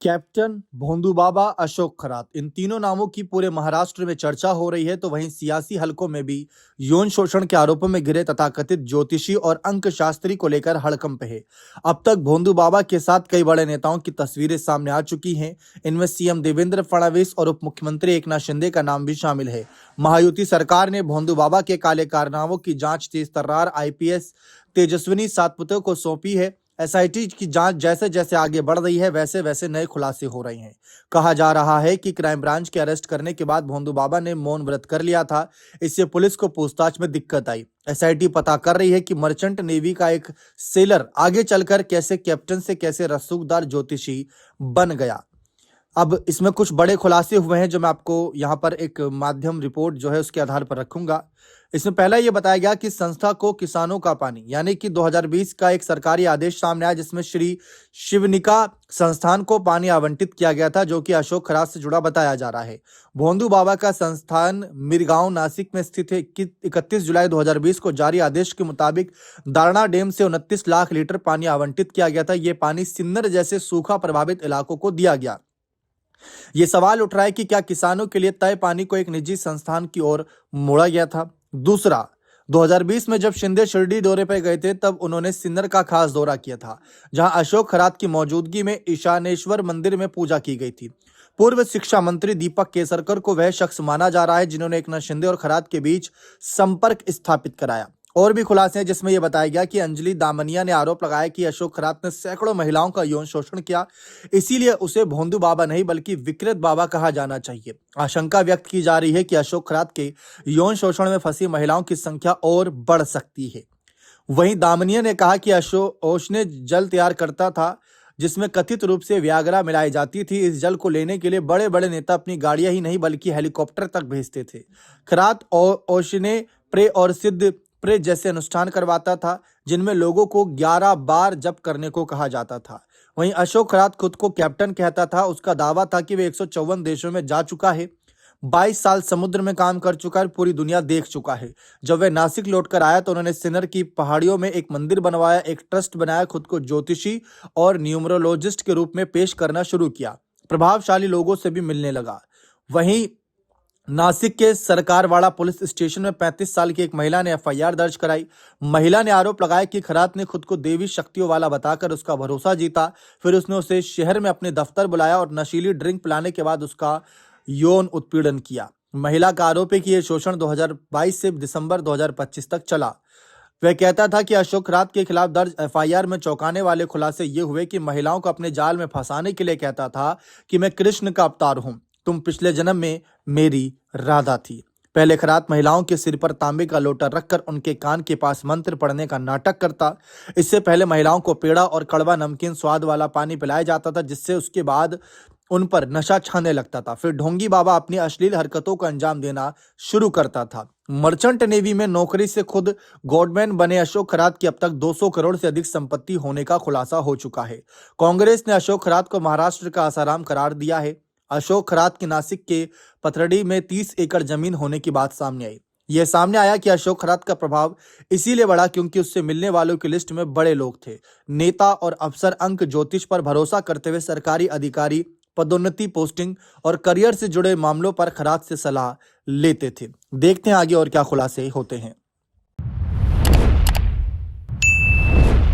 Captain, भोंदू बाबा, अशोक खरात, इन तीनों नामों की पूरे महाराष्ट्र में चर्चा हो रही है। तो वहीं सियासी हलकों में भी यौन शोषण के आरोपों में घिरे तथाकथित ज्योतिषी और अंक शास्त्री को लेकर हड़कंप है। अब तक भोंदू बाबा के साथ कई बड़े नेताओं की तस्वीरें सामने आ चुकी हैं। इनमें सीएम देवेंद्र फडणवीस और उप मुख्यमंत्री एकनाथ शिंदे का नाम भी शामिल है। महायुति सरकार ने भोंदू बाबा के काले कारनामों की जांच तेज तर्रार आईपीएस तेजस्विनी सातपुते को सौंपी है। एसआईटी की जांच जैसे जैसे आगे बढ़ रही है, वैसे वैसे नए खुलासे हो रहे हैं। कहा जा रहा है कि क्राइम ब्रांच के अरेस्ट करने के बाद भोंदू बाबा ने मौन व्रत कर लिया था। इससे पुलिस को पूछताछ में दिक्कत आई। एसआईटी पता कर रही है कि मर्चेंट नेवी का एक सेलर आगे चलकर कैसे कैप्टन से कैसे रसूखदार ज्योतिषी बन गया। अब इसमें कुछ बड़े खुलासे हुए हैं जो मैं आपको यहाँ पर एक माध्यम रिपोर्ट जो है उसके आधार पर रखूंगा। इसमें पहला ये बताया गया कि संस्था को किसानों का पानी यानी कि 2020 का एक सरकारी आदेश सामने आया, जिसमें श्री शिवनिका संस्थान को पानी आवंटित किया गया था, जो कि अशोक खरात से जुड़ा बताया जा रहा है। भोंदू बाबा का संस्थान मिरगांव नासिक में स्थित है। 31 जुलाई 2020 को जारी आदेश के मुताबिक दारणा डैम से 29 लाख लीटर पानी आवंटित किया गया था। ये पानी सिन्नर जैसे सूखा प्रभावित इलाकों को दिया गया। ये सवाल उठ रहा है कि क्या किसानों के लिए तय पानी को एक निजी संस्थान की ओर मोड़ा गया था। दूसरा, 2020 में जब शिंदे शिरडी दौरे पर गए थे, तब उन्होंने सिन्नर का खास दौरा किया था, जहां अशोक खरात की मौजूदगी में ईशानेश्वर मंदिर में पूजा की गई थी। पूर्व शिक्षा मंत्री दीपक केसरकर को वह शख्स माना जा रहा है जिन्होंने एकनाथ शिंदे और खरात के बीच संपर्क स्थापित कराया। और भी खुलासे हैं, जिसमें यह बताया गया कि अंजलि दामनिया ने आरोप लगाया कि अशोक खरात ने सैकड़ों महिलाओं का यौन शोषण किया, इसीलिए उसे भोंदू बाबा नहीं बल्कि विकृत बाबा कहा जाना चाहिए। आशंका व्यक्त की जा रही है कि अशोक खरात के यौन शोषण में फंसी महिलाओं की संख्या और बढ़ सकती है। वहीं दामनिया ने कहा कि अशोक ने जल तैयार करता था, जिसमें कथित रूप से व्याग्रा मिलाई जाती थी। इस जल को लेने के लिए बड़े बड़े नेता अपनी गाड़ियां ही नहीं बल्कि हेलीकॉप्टर तक भेजते थे। खरात और ओशने प्रे और सिद्ध प्रे जैसे अनुष्ठान करवाता था, जिनमें लोगों को 11 बार जप करने को कहा जाता था। वहीं अशोक खरात खुद को कैप्टन कहता था। उसका दावा था कि वे 154 देशों में जा चुका है, 22 साल समुद्र में काम कर चुका है, पूरी दुनिया देख चुका है। जब वे नासिक लौटकर आया तो उन्होंने सिन्नर की पहाड़ियों में एक मंदिर बनवाया, एक ट्रस्ट बनाया, खुद को ज्योतिषी और न्यूमरोलॉजिस्ट के रूप में पेश करना शुरू किया, प्रभावशाली लोगों से भी मिलने लगा। वहीं नासिक के सरकारवाड़ा पुलिस स्टेशन में 35 साल की एक महिला ने एफआईआर दर्ज कराई। महिला ने आरोप लगाया कि खरात ने खुद को देवी शक्तियों वाला बताकर उसका भरोसा जीता। फिर उसने उसे शहर में अपने दफ्तर बुलाया और नशीली ड्रिंक पिलाने के बाद उसका यौन उत्पीड़न किया। महिला का आरोप है कि यह शोषण 2022 से दिसंबर 2025 तक चला। वह कहता था कि अशोक खरात के खिलाफ दर्ज एफआईआर में चौंकाने वाले खुलासे ये हुए कि महिलाओं को अपने जाल में फंसाने के लिए कहता था कि मैं कृष्ण का अवतार हूं, तुम पिछले जन्म में मेरी राधा थी। पहले खरात महिलाओं के सिर पर तांबे का लोटा रखकर उनके कान के पास मंत्र पढ़ने का नाटक करता। इससे पहले महिलाओं को पेड़ा और कड़वा नमकीन स्वाद वाला पानी पिलाया जाता था, जिससे उसके बाद उन पर नशा छाने लगता था। फिर ढोंगी बाबा अपनी अश्लील हरकतों को अंजाम देना शुरू करता था। मर्चेंट नेवी में नौकरी से खुद गॉडमैन बने अशोक खरात की अब तक 200 करोड़ से अधिक संपत्ति होने का खुलासा हो चुका है। कांग्रेस ने अशोक खरात को महाराष्ट्र का आसाराम करार दिया है। अशोक खरात की नासिक के पथरडी में 30 एकड़ जमीन होने की बात सामने आई। यह सामने आया कि अशोक खरात का प्रभाव इसीलिए बढ़ा क्योंकि उससे मिलने वालों की लिस्ट में बड़े लोग थे। नेता और अफसर अंक ज्योतिष पर भरोसा करते हुए सरकारी अधिकारी पदोन्नति, पोस्टिंग और करियर से जुड़े मामलों पर खरात से सलाह लेते थे। देखते हैं आगे और क्या खुलासे होते हैं।